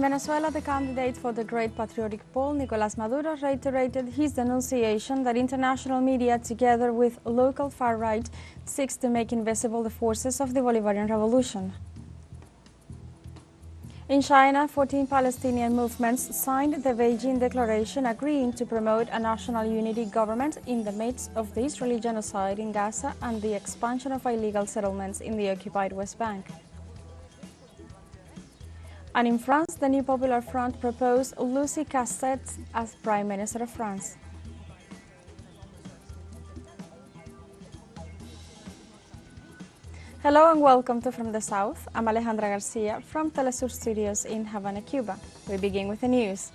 In Venezuela, the candidate for the Great Patriotic Poll, Nicolás Maduro, reiterated his denunciation that international media, together with local far-right, seeks to make invisible the forces of the Bolivarian Revolution. In China, 14 Palestinian movements signed the Beijing Declaration agreeing to promote a national unity government in the midst of the Israeli genocide in Gaza and the expansion of illegal settlements in the occupied West Bank. And in France, the new Popular Front proposed Lucie Castets as Prime Minister of France. Hello and welcome to From the South. I'm Alejandra Garcia from teleSUR Studios in Havana, Cuba. We begin with the news.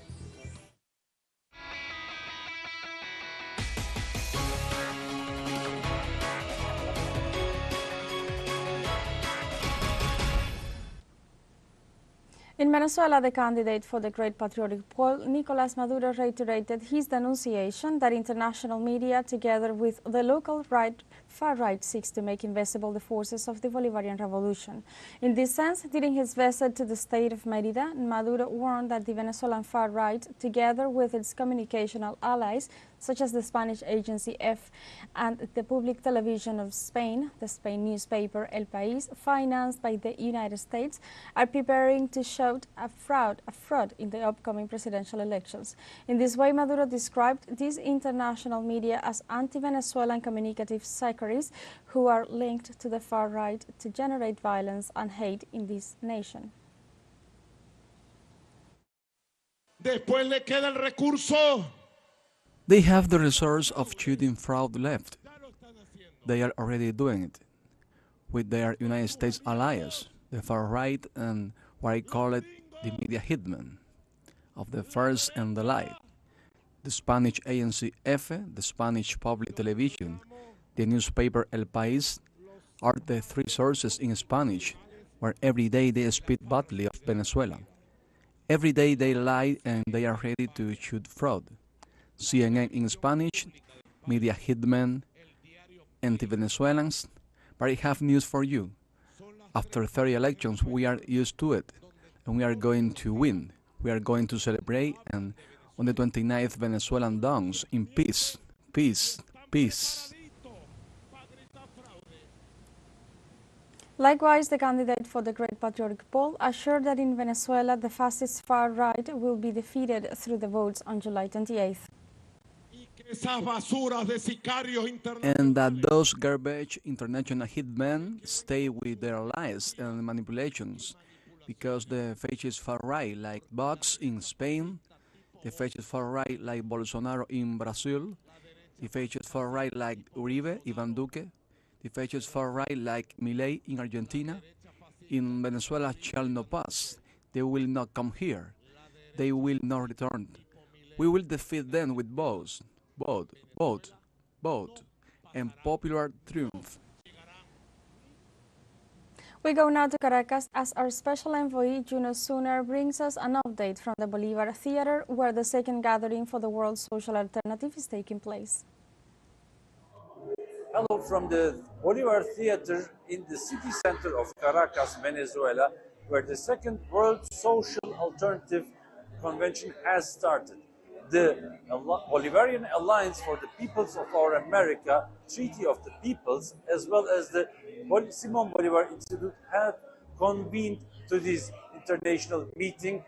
In Venezuela, the candidate for the Great Patriotic Poll, Nicolás Maduro, reiterated his denunciation that international media, together with the local far-right, seeks to make invisible the forces of the Bolivarian Revolution. In this sense, during his visit to the state of Mérida, Maduro warned that the Venezuelan far-right, together with its communicational allies, such as the Spanish agency F and the public television of Spain, the Spain newspaper El País, financed by the United States, are preparing to shout a fraud in the upcoming presidential elections. In this way, Maduro described these international media as anti-Venezuelan communicative psychopaths who are linked to the far right to generate violence and hate in this nation. Después le queda el recurso. They have the resource of shooting fraud left. They are already doing it with their United States allies, the far right and what I call it the media hitmen of the first and the light. The Spanish agency EFE, the Spanish public television, the newspaper El País are the three sources in Spanish where every day they speak badly of Venezuela. Every day they lie and they are ready to shoot fraud. CNN in Spanish, media hitmen, anti-Venezuelans, but I have news for you. After 30 elections, we are used to it, and we are going to win. We are going to celebrate, and on the 29th, Venezuelan dawns in peace, peace, peace. Likewise, the candidate for the Great Patriotic Poll assured that in Venezuela, the fascist far right will be defeated through the votes on July 28th. And that those garbage international hitmen stay with their lies and manipulations, because the fascist far right, like Vox in Spain, the fascist far right, like Bolsonaro in Brazil, the fascist far right, like Uribe, Iván Duque, the fascist far right, like Milei in Argentina, in Venezuela shall not pass. They will not come here. They will not return. We will defeat them with vote, and popular triumph. We go now to Caracas as our special envoy, Juno Suner, brings us an update from the Bolivar Theater, where the second gathering for the World Social Alternative is taking place. Hello from the Bolivar Theater in the city center of Caracas, Venezuela, where the second World Social Alternative Convention has started. The Bolivarian Alliance for the Peoples of Our America, Treaty of the Peoples, as well as the Simón Bolívar Institute have convened to this international meeting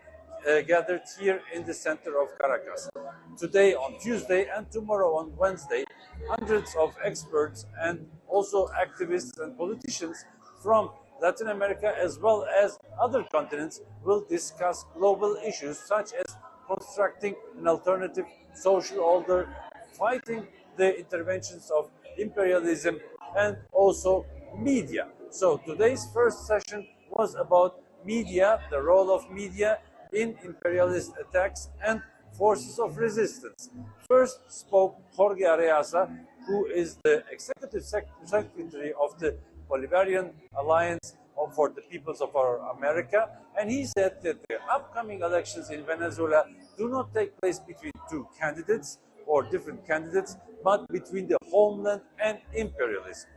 gathered here in the center of Caracas. Today on Tuesday and tomorrow on Wednesday, hundreds of experts and also activists and politicians from Latin America as well as other continents will discuss global issues such as constructing an alternative social order, fighting the interventions of imperialism and also media. So today's first session was about media, the role of media in imperialist attacks and forces of resistance. First spoke Jorge Areaza, who is the executive secretary of the Bolivarian Alliance for the Peoples of Our America, and he said that the upcoming elections in Venezuela do not take place between two candidates or different candidates, but between the homeland and imperialism.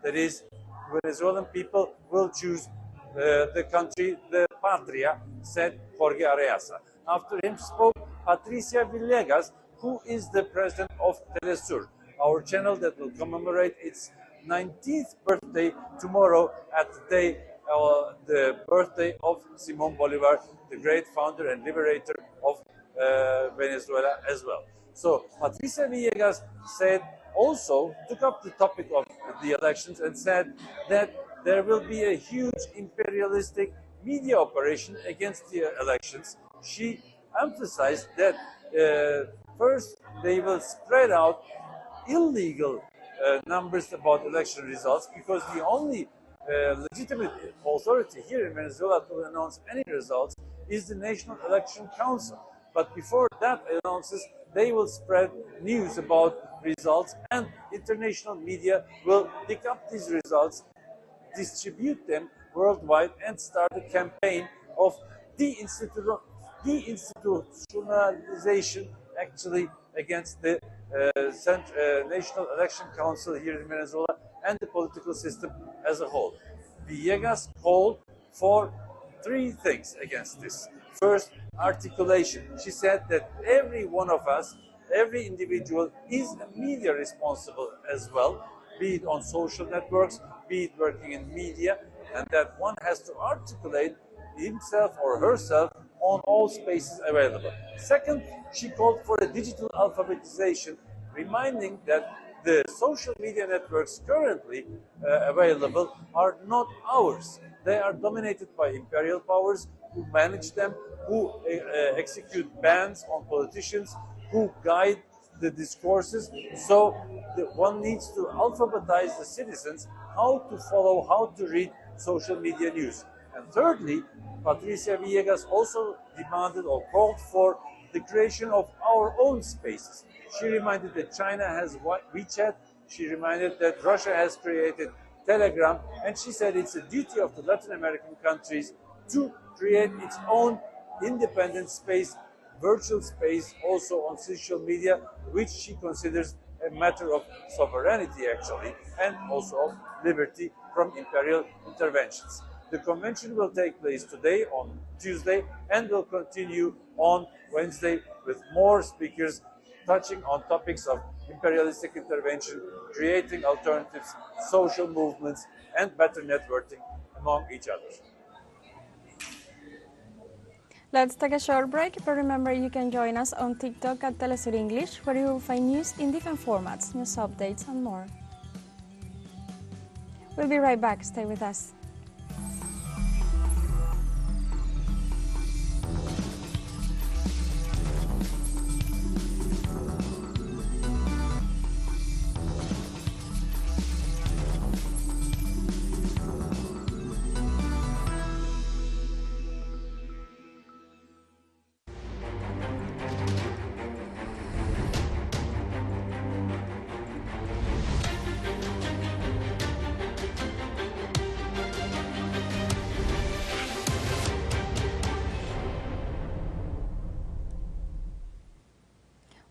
That is, Venezuelan people will choose the country, the patria, said Jorge Arreaza. After him spoke Patricia Villegas, who is the president of telesur, our channel that will commemorate its 19th birthday tomorrow at the birthday of Simón Bolívar, the great founder and liberator of Venezuela as well. So Patricia Villegas took up the topic of the elections and said that there will be a huge imperialistic media operation against the elections. She emphasized that first they will spread out illegal numbers about election results, because the only legitimate authority here in Venezuela to announce any results is the National Election Council. But before that announces, they will spread news about results, and international media will pick up these results, distribute them worldwide, and start a campaign of deinstitutionalization actually against the National Election Council here in Venezuela and the political system as a whole. Villegas called for three things against this. First, articulation. She said that every one of us, every individual, is a media responsible as well, be it on social networks, be it working in media, and that one has to articulate himself or herself on all spaces available. Second, she called for a digital alphabetization, reminding that the social media networks currently available are not ours. They are dominated by imperial powers who manage them, who execute bans on politicians, who guide the discourses. So one needs to alphabetize the citizens how to follow, how to read social media news. And thirdly, Patricia Villegas also demanded or called for the creation of our own spaces. She reminded that China has WeChat, she reminded that Russia has created Telegram, and she said it's a duty of the Latin American countries to create its own independent space, virtual space, also on social media, which she considers a matter of sovereignty actually, and also of liberty from imperial interventions. The convention will take place today on Tuesday and will continue on Wednesday with more speakers touching on topics of imperialistic intervention, creating alternatives, social movements, and better networking among each other. Let's take a short break, but remember you can join us on TikTok at teleSUR English, where you will find news in different formats, news updates, and more. We'll be right back. Stay with us.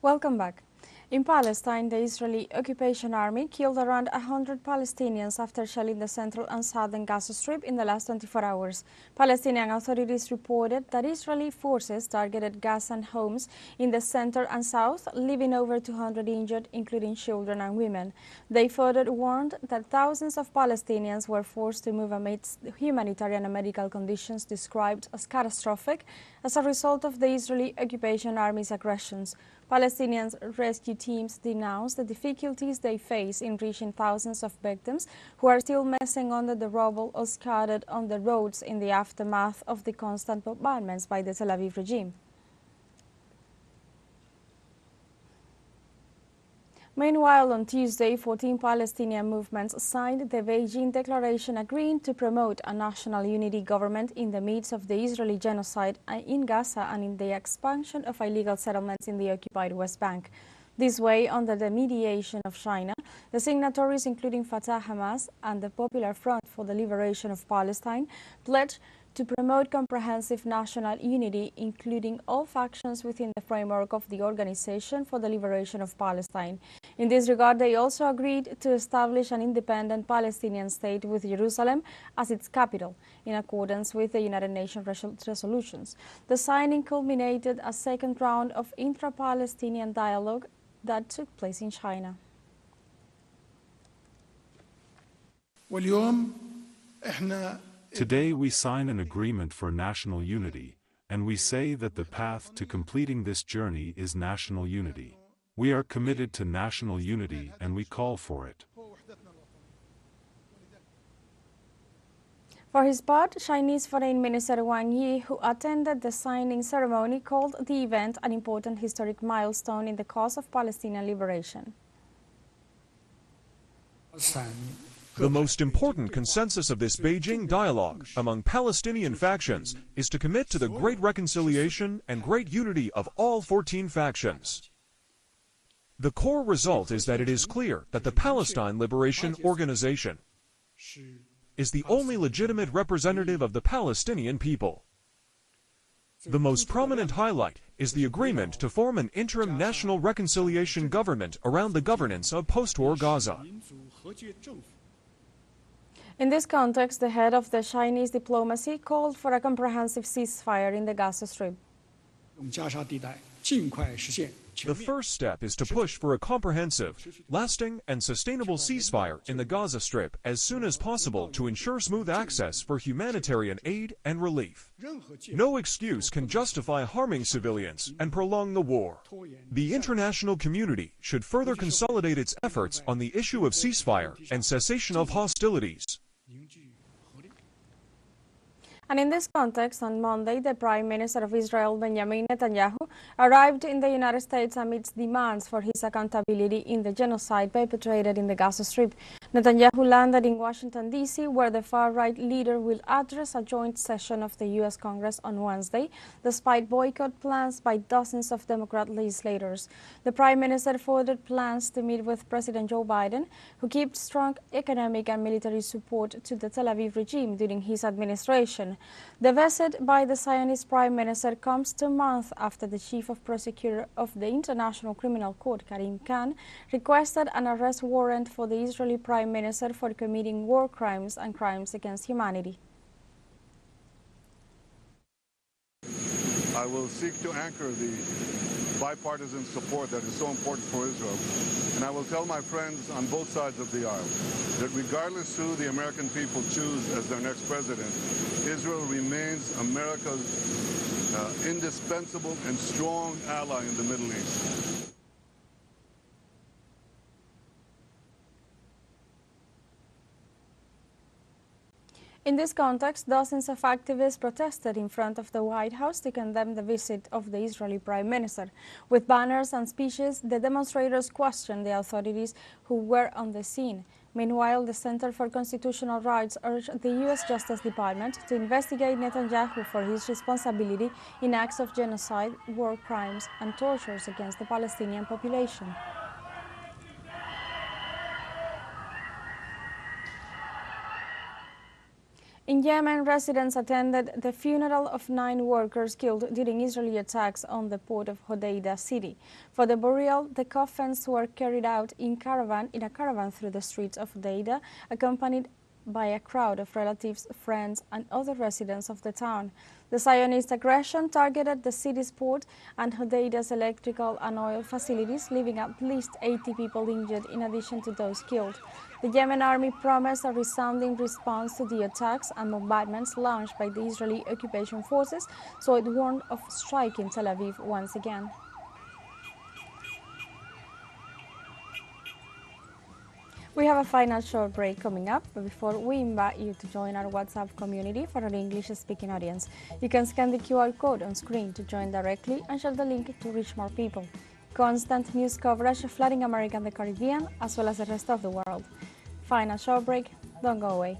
Welcome back. In Palestine, the Israeli occupation army killed around 100 Palestinians after shelling the central and southern Gaza Strip in the last 24 hours. Palestinian authorities reported that Israeli forces targeted Gazan homes in the center and south, leaving over 200 injured, including children and women. They further warned that thousands of Palestinians were forced to move amidst humanitarian and medical conditions described as catastrophic as a result of the Israeli occupation army's aggressions. Palestinian rescue teams denounced the difficulties they face in reaching thousands of victims who are still messing under the rubble or scattered on the roads in the aftermath of the constant bombardments by the Tel Aviv regime. Meanwhile, on Tuesday, 14 Palestinian movements signed the Beijing Declaration agreeing to promote a national unity government in the midst of the Israeli genocide in Gaza and in the expansion of illegal settlements in the occupied West Bank. This way, under the mediation of China, the signatories, including Fatah, Hamas, and the Popular Front for the Liberation of Palestine, pledged to promote comprehensive national unity, including all factions within the framework of the Organization for the Liberation of Palestine. In this regard, they also agreed to establish an independent Palestinian state with Jerusalem as its capital, in accordance with the United Nations resolutions. The signing culminated a second round of intra-Palestinian dialogue that took place in China. Today we sign an agreement for national unity, and we say that the path to completing this journey is national unity. We are committed to national unity and we call for it. For his part, Chinese Foreign Minister Wang Yi, who attended the signing ceremony, called the event an important historic milestone in the cause of Palestinian liberation. The most important consensus of this Beijing dialogue among Palestinian factions is to commit to the great reconciliation and great unity of all 14 factions. The core result is that it is clear that the Palestine Liberation Organization is the only legitimate representative of the Palestinian people. The most prominent highlight is the agreement to form an interim national reconciliation government around the governance of post-war Gaza. In this context, the head of the Chinese diplomacy called for a comprehensive ceasefire in the Gaza Strip. The first step is to push for a comprehensive, lasting and sustainable ceasefire in the Gaza Strip as soon as possible to ensure smooth access for humanitarian aid and relief. No excuse can justify harming civilians and prolong the war. The international community should further consolidate its efforts on the issue of ceasefire and cessation of hostilities. And in this context, on Monday, the Prime Minister of Israel, Benjamin Netanyahu, arrived in the United States amidst demands for his accountability in the genocide perpetrated in the Gaza Strip. Netanyahu landed in Washington, D.C., where the far-right leader will address a joint session of the U.S. Congress on Wednesday, despite boycott plans by dozens of Democrat legislators. The Prime Minister forwarded plans to meet with President Joe Biden, who kept strong economic and military support to the Tel Aviv regime during his administration. The visit by the Zionist Prime Minister comes 2 months after the Chief of Prosecutor of the International Criminal Court, Karim Khan, requested an arrest warrant for the Israeli Prime Minister for committing war crimes and crimes against humanity. I will seek to anchor the bipartisan support that is so important for Israel. And I will tell my friends on both sides of the aisle that regardless who the American people choose as their next president, Israel remains America's indispensable and strong ally in the Middle East. In this context, dozens of activists protested in front of the White House to condemn the visit of the Israeli Prime Minister. With banners and speeches, the demonstrators questioned the authorities who were on the scene. Meanwhile, the Center for Constitutional Rights urged the U.S. Justice Department to investigate Netanyahu for his responsibility in acts of genocide, war crimes, and tortures against the Palestinian population. In Yemen, residents attended the funeral of 9 workers killed during Israeli attacks on the port of Hodeidah city. For the burial, the coffins were carried out in a caravan through the streets of Hodeidah, accompanied by a crowd of relatives, friends, and other residents of the town. The Zionist aggression targeted the city's port and Hodeidah's electrical and oil facilities, leaving at least 80 people injured in addition to those killed. The Yemen army promised a resounding response to the attacks and bombardments launched by the Israeli occupation forces, so it warned of striking Tel Aviv once again. We have a final short break coming up, but before we invite you to join our WhatsApp community for our English-speaking audience. You can scan the QR code on screen to join directly and share the link to reach more people. Constant news coverage of Latin America and the Caribbean, as well as the rest of the world. Final short break, don't go away.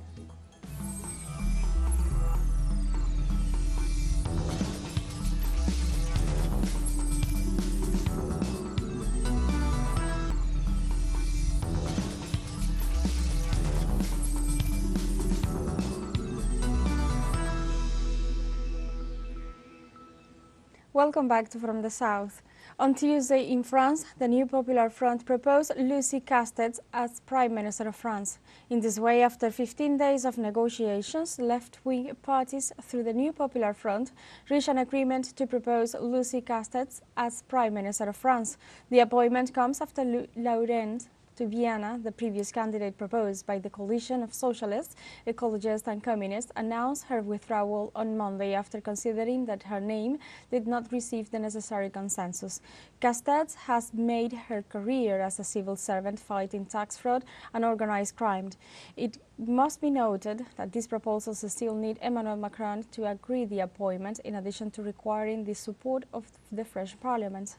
Welcome back to From the South. On Tuesday in France, the new Popular Front proposed Lucie Castets as Prime Minister of France. In this way, after 15 days of negotiations, left-wing parties through the new Popular Front reached an agreement to propose Lucie Castets as Prime Minister of France. The appointment comes after Laurent to Vienna, the previous candidate proposed by the coalition of socialists, ecologists and communists, announced her withdrawal on Monday after considering that her name did not receive the necessary consensus. Castets has made her career as a civil servant fighting tax fraud and organized crime. It must be noted that these proposals still need Emmanuel Macron to agree the appointment, in addition to requiring the support of the French Parliament.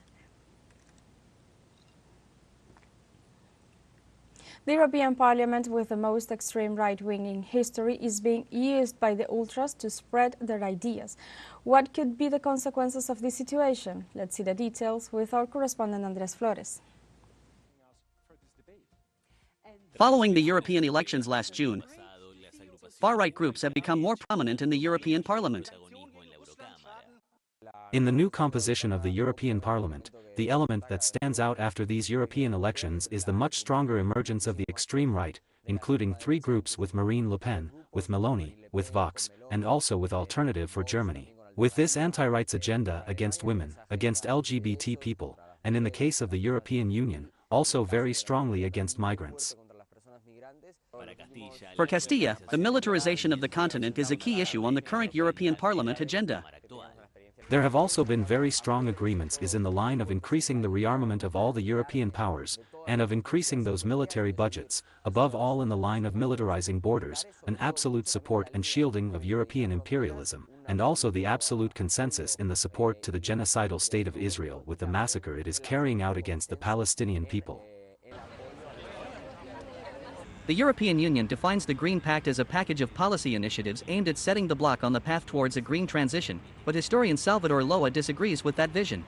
The European Parliament, with the most extreme right-wing in history, is being used by the ultras to spread their ideas. What could be the consequences of this situation? Let's see the details with our correspondent Andrés Flores. Following the European elections last June, far-right groups have become more prominent in the European Parliament. In the new composition of the European Parliament, the element that stands out after these European elections is the much stronger emergence of the extreme right, including three groups with Marine Le Pen, with Meloni, with Vox, and also with Alternative for Germany. With this anti-rights agenda against women, against LGBT people, and in the case of the European Union, also very strongly against migrants. For Castilla, the militarization of the continent is a key issue on the current European Parliament agenda. There have also been very strong agreements in the line of increasing the rearmament of all the European powers, and of increasing those military budgets, above all in the line of militarizing borders, an absolute support and shielding of European imperialism, and also the absolute consensus in the support to the genocidal state of Israel with the massacre it is carrying out against the Palestinian people. The European Union defines the Green Pact as a package of policy initiatives aimed at setting the bloc on the path towards a green transition, but historian Salvador Loa disagrees with that vision.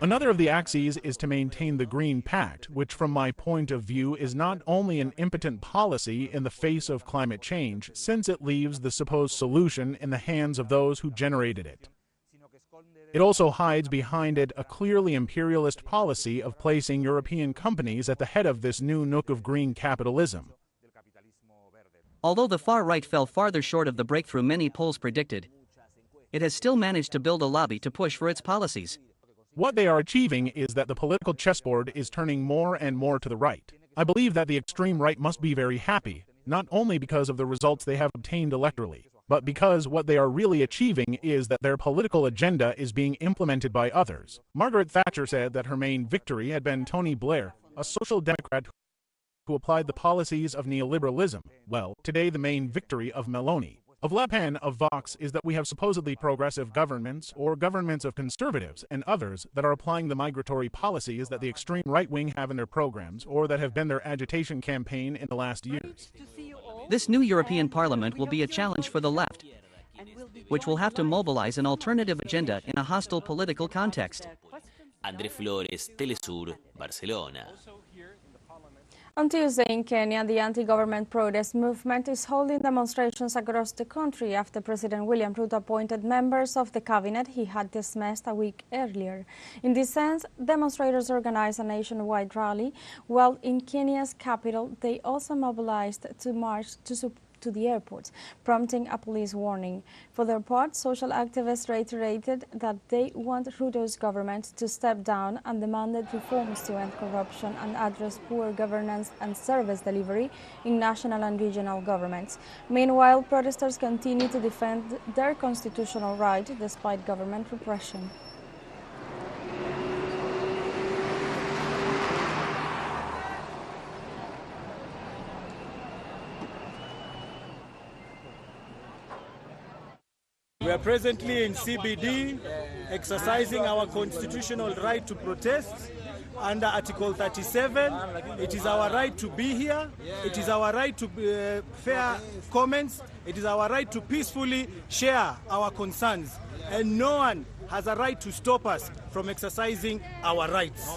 Another of the axes is to maintain the Green Pact, which from my point of view is not only an impotent policy in the face of climate change, since it leaves the supposed solution in the hands of those who generated it. It also hides behind it a clearly imperialist policy of placing European companies at the head of this new nook of green capitalism. Although the far right fell farther short of the breakthrough many polls predicted, it has still managed to build a lobby to push for its policies. What they are achieving is that the political chessboard is turning more and more to the right. I believe that the extreme right must be very happy, not only because of the results they have obtained electorally, but because what they are really achieving is that their political agenda is being implemented by others. Margaret Thatcher said that her main victory had been Tony Blair, a social democrat who applied the policies of neoliberalism. Well, today the main victory of Meloni, of Le Pen, of Vox, is that we have supposedly progressive governments or governments of conservatives and others that are applying the migratory policies that the extreme right wing have in their programs or that have been their agitation campaign in the last years. This new European Parliament will be a challenge for the left, which will have to mobilize an alternative agenda in a hostile political context. Andrés Flores, teleSUR, Barcelona. On Tuesday in Kenya, the anti-government protest movement is holding demonstrations across the country after President William Ruto appointed members of the cabinet he had dismissed a week earlier. In this sense, demonstrators organized a nationwide rally, while in Kenya's capital they also mobilized to march to the airport, prompting a police warning. For their part, social activists reiterated that they want Ruto's government to step down and demanded reforms to end corruption and address poor governance and service delivery in national and regional governments. Meanwhile, protesters continue to defend their constitutional right despite government repression. We are presently in CBD, exercising our constitutional right to protest under Article 37. It is our right to be here. It is our right to fair comments. It is our right to peacefully share our concerns. And no one has a right to stop us from exercising our rights.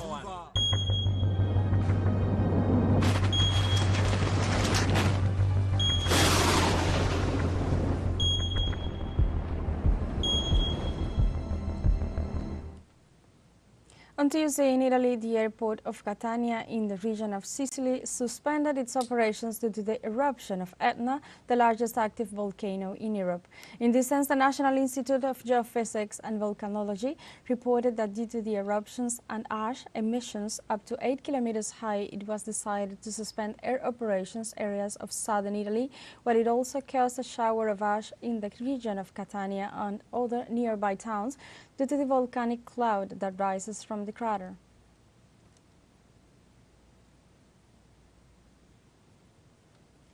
On Tuesday in Italy, the airport of Catania in the region of Sicily suspended its operations due to the eruption of Etna, the largest active volcano in Europe. In this sense, the National Institute of Geophysics and Volcanology reported that due to the eruptions and ash emissions up to 8 kilometers high, it was decided to suspend air operations areas of southern Italy, where it also caused a shower of ash in the region of Catania and other nearby towns due to the volcanic cloud that rises from the crater.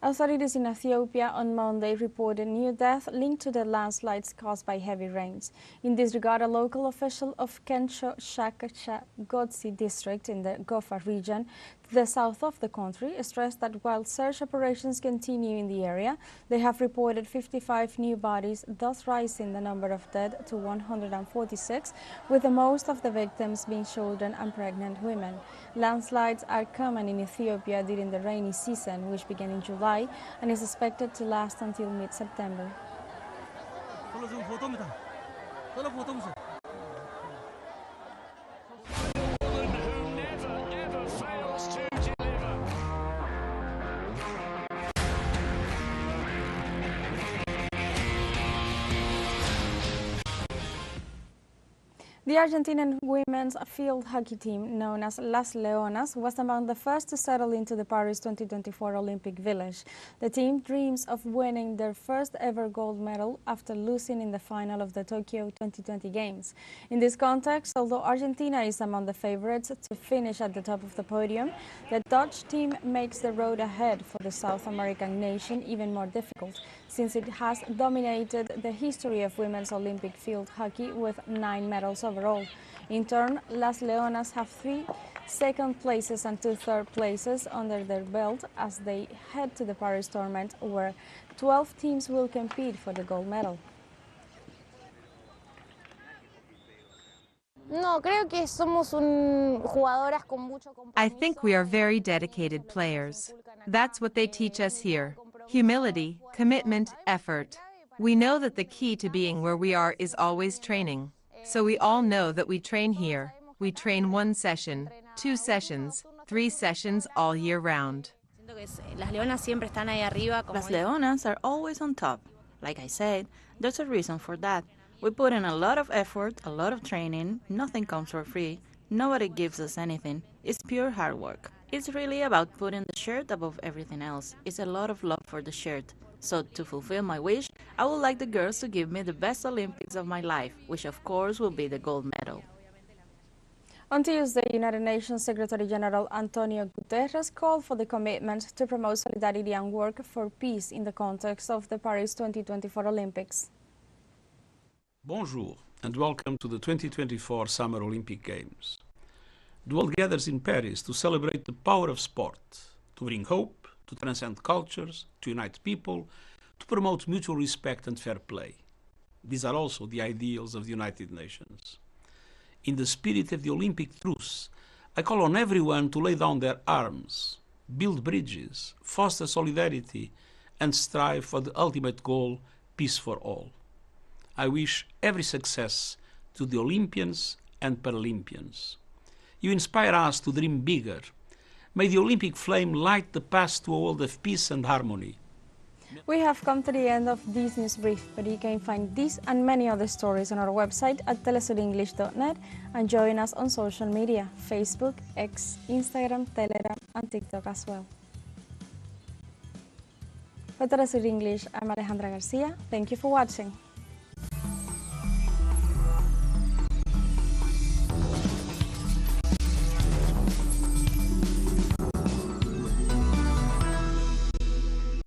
Authorities in Ethiopia on Monday reported new death linked to the landslides caused by heavy rains. In this regard, a local official of Kensho Shakacha Godsi district in the Gofa region, to the south of the country, stressed that while search operations continue in the area, they have reported 55 new bodies, thus raising the number of dead to 146, with the most of the victims being children and pregnant women. Landslides are common in Ethiopia during the rainy season, which began in July and is expected to last until mid-September. The Argentinian women's field hockey team, known as Las Leonas, was among the first to settle into the Paris 2024 Olympic Village. The team dreams of winning their first ever gold medal after losing in the final of the Tokyo 2020 Games. In this context, although Argentina is among the favorites to finish at the top of the podium, the Dutch team makes the road ahead for the South American nation even more difficult, since it has dominated the history of women's Olympic field hockey with 9 medals overall. In turn, Las Leonas have 3 second places and 2 third places under their belt as they head to the Paris tournament, where 12 teams will compete for the gold medal. I think we are very dedicated players. That's what they teach us here. Humility, commitment, effort. We know that the key to being where we are is always training. So we all know that we train here. We train 1 session, 2 sessions, 3 sessions all year round. Las Leonas are always on top. Like I said, there's a reason for that. We put in a lot of effort, a lot of training. Nothing comes for free. Nobody gives us anything. It's pure hard work. It's really about putting the shirt above everything else. It's a lot of love for the shirt. So to fulfill my wish, I would like the girls to give me the best Olympics of my life, which of course will be the gold medal. On Tuesday, United Nations Secretary General Antonio Guterres called for the commitment to promote solidarity and work for peace in the context of the Paris 2024 Olympics. Bonjour and welcome to the 2024 Summer Olympic Games. The world gathers in Paris to celebrate the power of sport, to bring hope, to transcend cultures, to unite people, to promote mutual respect and fair play. These are also the ideals of the United Nations. In the spirit of the Olympic truce, I call on everyone to lay down their arms, build bridges, foster solidarity, and strive for the ultimate goal, peace for all. I wish every success to the Olympians and Paralympians. You inspire us to dream bigger. May the Olympic flame light the path to a world of peace and harmony. We have come to the end of this news brief, but you can find this and many other stories on our website at telesurenglish.net and join us on social media, Facebook, X, Instagram, Telegram, and TikTok as well. For Telesur English, I'm Alejandra Garcia. Thank you for watching.